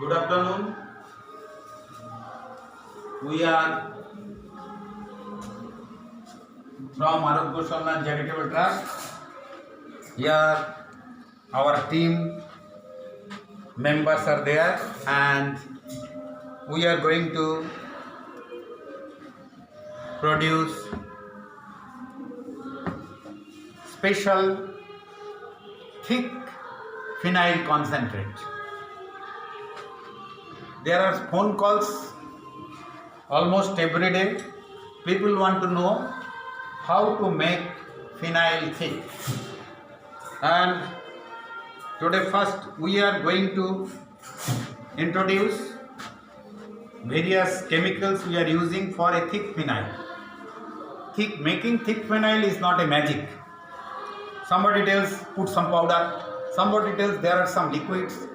Good afternoon. We are from Arogya Salman Charitable Trust. Here our team members are there and we are going to produce special thick phenyl concentrate. There are phone calls almost every day. People want to know how to make phenyl thick. And today first we are going to introduce various chemicals we are using for a thick phenyl. Making thick phenyl is not a magic. Somebody tells put some powder, somebody tells there are some liquids.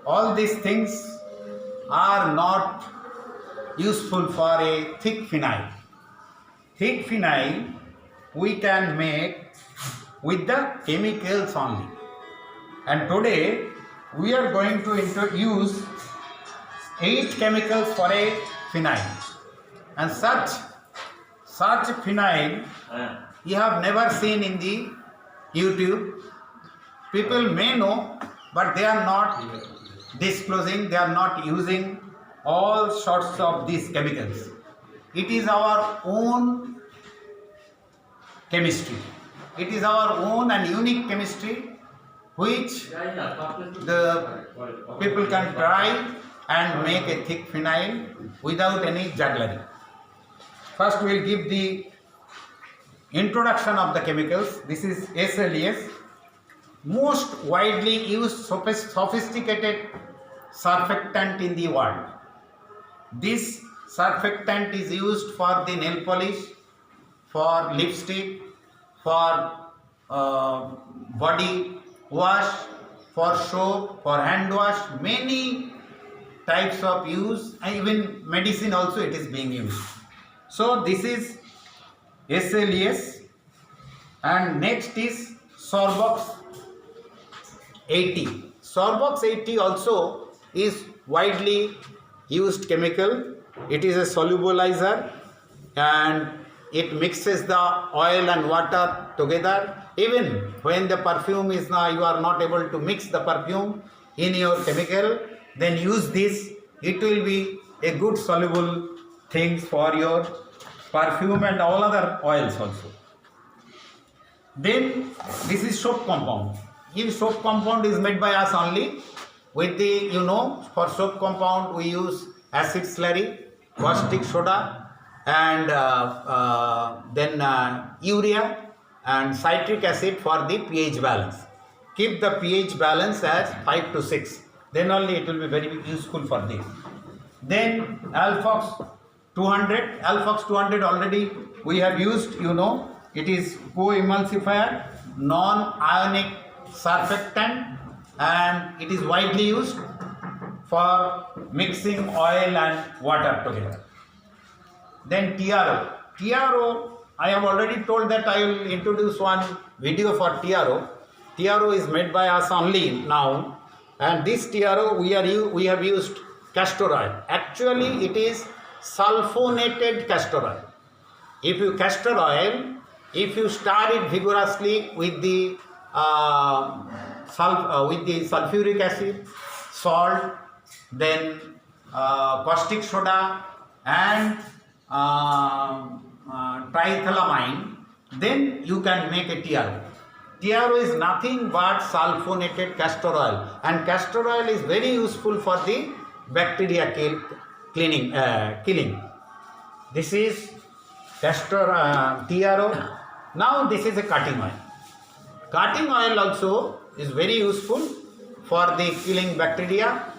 All these things are not useful for a thick phenyl. Thick phenyl we can make with the chemicals only. And today we are going to introduce 8 chemicals for a phenyl. And such phenyl you have never seen in the YouTube. People may know, but they are not disclosing, they are not using all sorts of these chemicals. It is our own chemistry. It is our own and unique chemistry which the people can try and make a thick phenyl without any jugglery. First we will give the introduction of the chemicals. This is SLES, most widely used sophisticated surfactant in the world. This surfactant is used for the nail polish, for lipstick, for body wash, for soap, for hand wash, many types of use, and even medicine also it is being used. So this is SLES, and next is sorbox 80. Sorbox 80 also is widely used chemical. It is a solubilizer and it mixes the oil and water together. Even when the perfume is now, you are not able to mix the perfume in your chemical, then use this. It will be a good soluble things for your perfume and all other oils also. Then this is soap compound. This soap compound is made by us only. With the, for soap compound we use acid slurry, caustic soda, and then urea and citric acid for the pH balance. Keep the pH balance as 5 to 6. Then only it will be very useful for this. Then Alphox 200. Alphox 200 already we have used, it is co-emulsifier, non-ionic surfactant, and it is widely used for mixing oil and water together. Then TRO. TRO, I have already told that I will introduce one video for TRO. TRO is made by us only now, and this TRO we have used castor oil. Actually it is sulfonated castor oil. If you stir it vigorously with the sulfuric acid, salt, then caustic soda and triethylamine, then you can make a TRO. TRO is nothing but sulfonated castor oil, and castor oil is very useful for the bacteria killing. This is TRO. Now this is a cutting oil. Cutting oil also is very useful for the killing bacteria.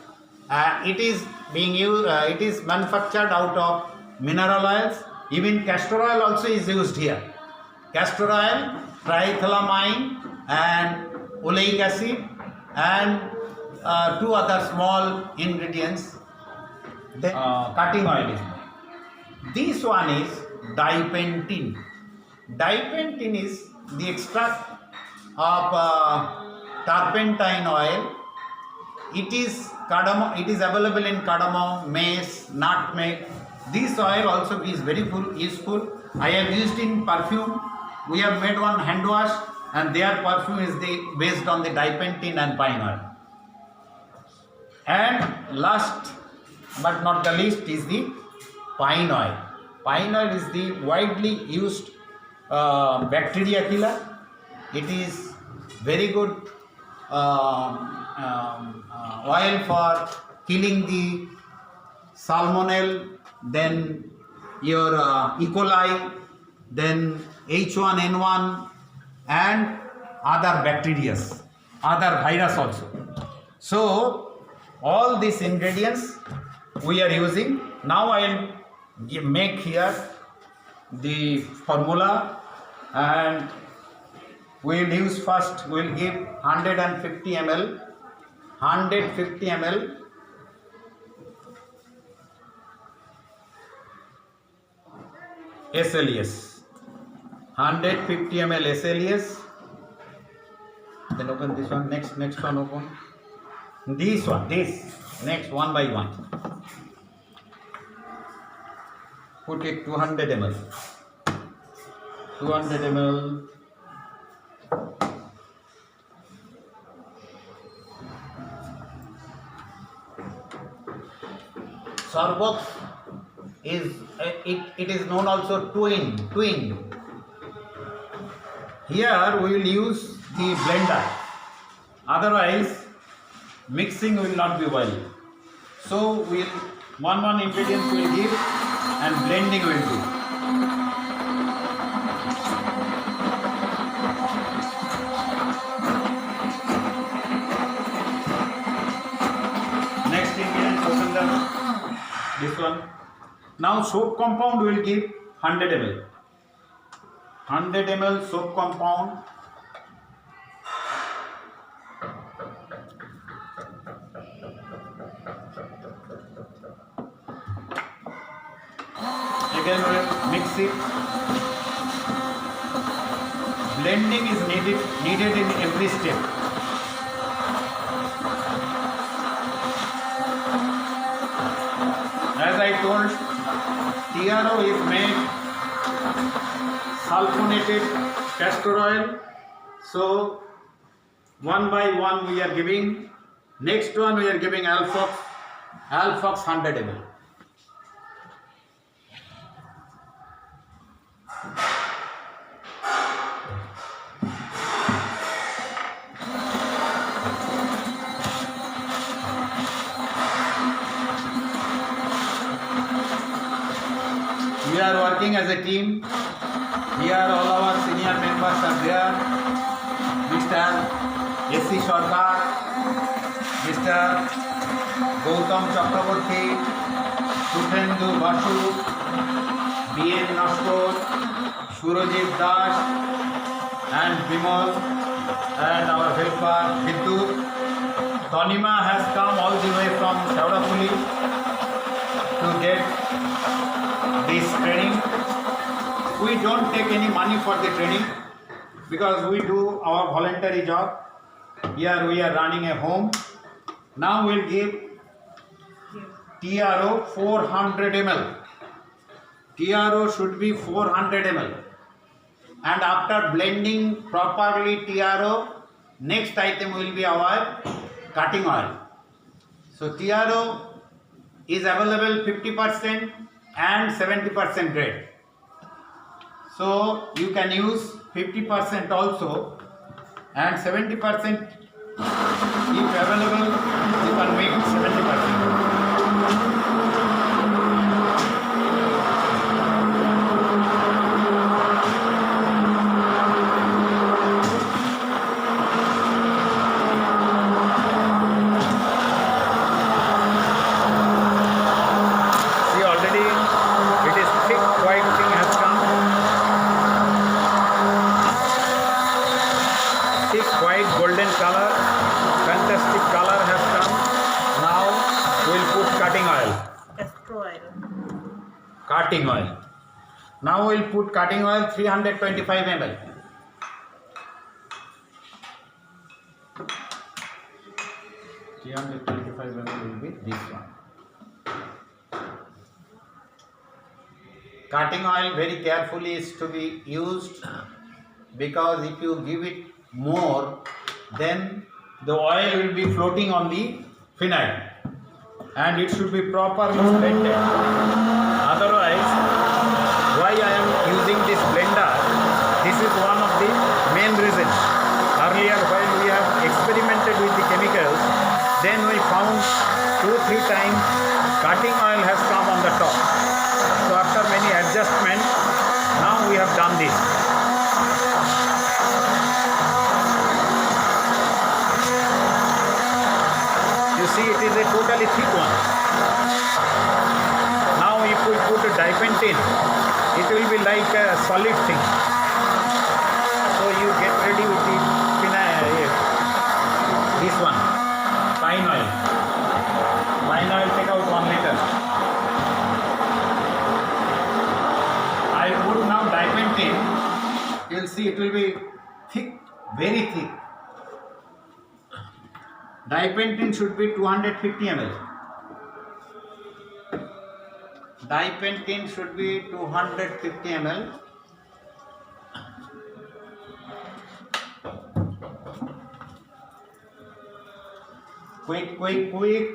It is being used. It is manufactured out of mineral oils. Even castor oil also is used here. Castor oil, triethylamine, and oleic acid, and 2 other small ingredients. Then cutting oil is made. This one is Dipentene. Dipentene is the extract of turpentine oil It is cardamom. It is available in cardamom, mace, nutmeg. This oil also is very useful. I have used in perfume. We have made one hand wash, and their perfume is based on the dipentene and pine oil. And last but not the least is the pine oil. Pine oil is the widely used bacteria killer. It is very good oil for killing the salmonella, then your E. coli, then H1N1 and other bacteria, other virus also. So all these ingredients we are using. Now I will make here the formula, and we will use first, we will give 150 ml, 150 ml SLES, 150 ml SLES. Then open this one, next one open. This one, next one by one. Put it 200 ml. 200 ml. Sorbox is it is known also twin. Here we will use the blender. Otherwise, mixing will not be well. So we'll one ingredient we will give and blending will do. Next ingredient, open this one. Now soap compound will give 100 ml. 100 ml soap compound. Again we will mix it. Blending is needed in every step. As I told, TRO is made sulfonated castor oil. So one by one we are giving. Next one we are giving Alphox 100 ml. We are working as a team. Here all our senior members are there. Mr. S.C. Sarkar, Mr. Gautam Chakraborty, Suphendu Basu, B.N. Nashkor, Surajit Das and Bimal, and our helper Viddu. Tanima has come all the way from Shaurapuli to get this training. We don't take any money for the training because we do our voluntary job. Here we are running a home. Now we'll give TRO 400 ml. TRO should be 400 ml. And after blending properly TRO, next item will be our cutting oil. So TRO is available 50% and 70% grade. So you can use 50% also, and 70% if available you can make 70%. Golden color, fantastic color has come. Now we will put cutting oil. Cutting oil. Now we will put cutting oil 325 ml. 325 ml will be this one. Cutting oil very carefully is to be used, because if you give it more, then the oil will be floating on the phenyl, and it should be properly blended. Otherwise, why I am using this blender, this is one of the main reasons. Earlier, while we have experimented with the chemicals, then we found 2-3 times cutting oil has come on the top. So after many adjustments, now we have done this. You see, it is a totally thick one. Now if we put a dipentene, it will be like a solid thing. So you get ready with the phenyl, this one, fine oil. Fine oil, take out 1 liter. I put now dipentene. You will see it will be thick, very thick. Dipentene should be 250 ml. Dipentene should be 250 ml. Quick.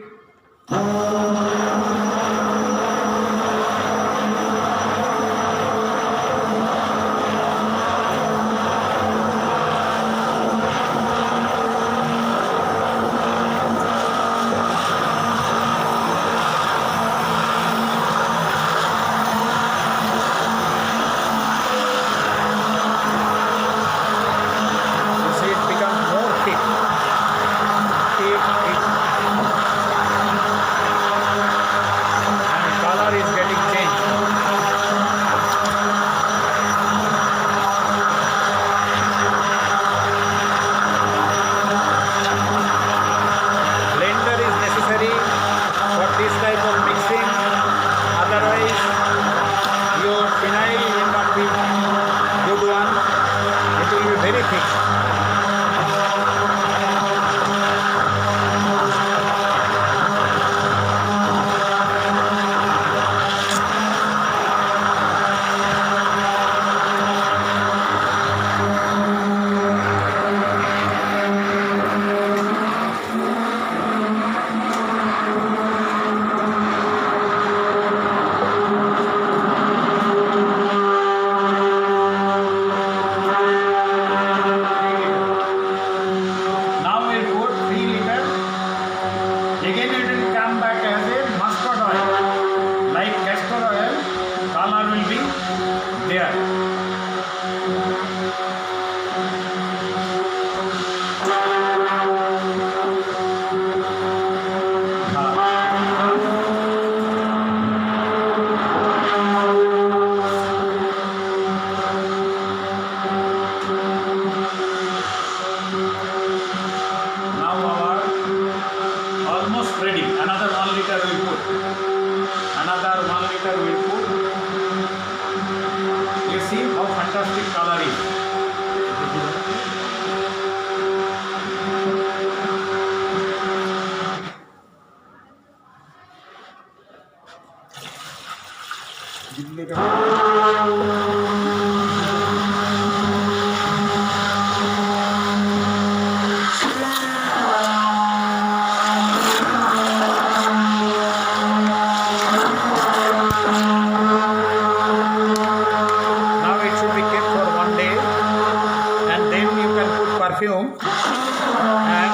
Perfume, and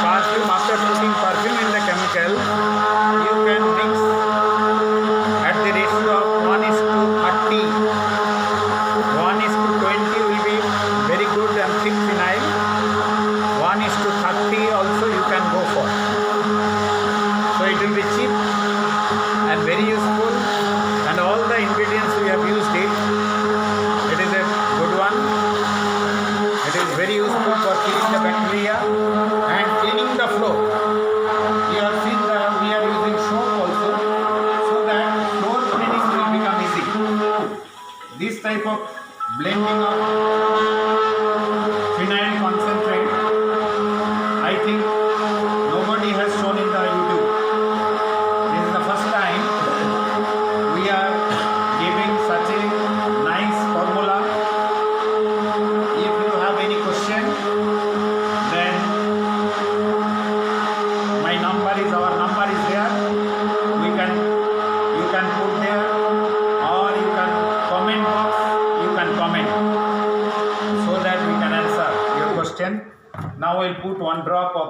perfume, after putting perfume in the chemical, you can mix at the ratio of 1:30. 1:20 will be very good and thick phenyl. 1:30 also you can go for. So it will be cheap and very useful, and all the ingredients we have used it. It is a good one. It is very useful for killing the bacteria and cleaning the floor. You have seen that we are using soap also, so that floor cleaning will become easy. This type of blending of phenyl concentrate, I think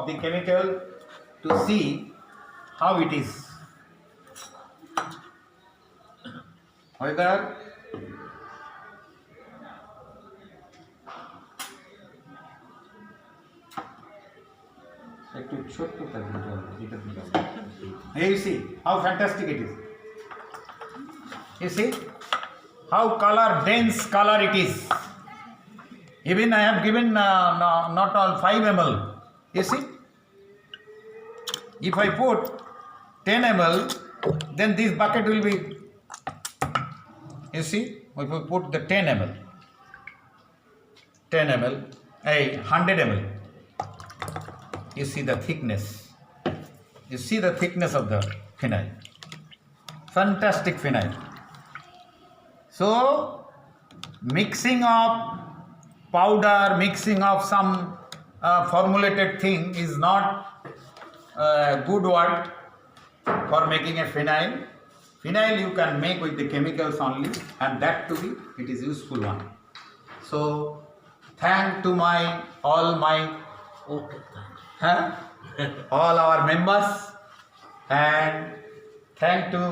of the chemical to see how it is. Whether here you see how fantastic it is. You see how dense color it is. Even I have given not all 5 ml. You see, if I put 10 ml, then this bucket will be. You see, if we put the 10 ml, 100 ml. You see the thickness. You see the thickness of the phenyl. Fantastic phenyl. So, mixing of powder, mixing of some formulated thing is not a good word for making a phenyl. Phenyl you can make with the chemicals only, and that to be it is useful one. So, thank to all my all our members, and thank to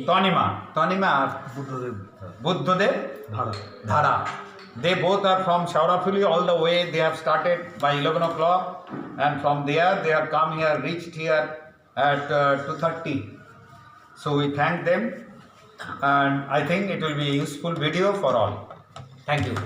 Tanima Buddhadev Dhara. They both are from Shaurafuli all the way. They have started by 11 o'clock, and from there they have come here, reached here at 2:30. So we thank them, and I think it will be a useful video for all. Thank you.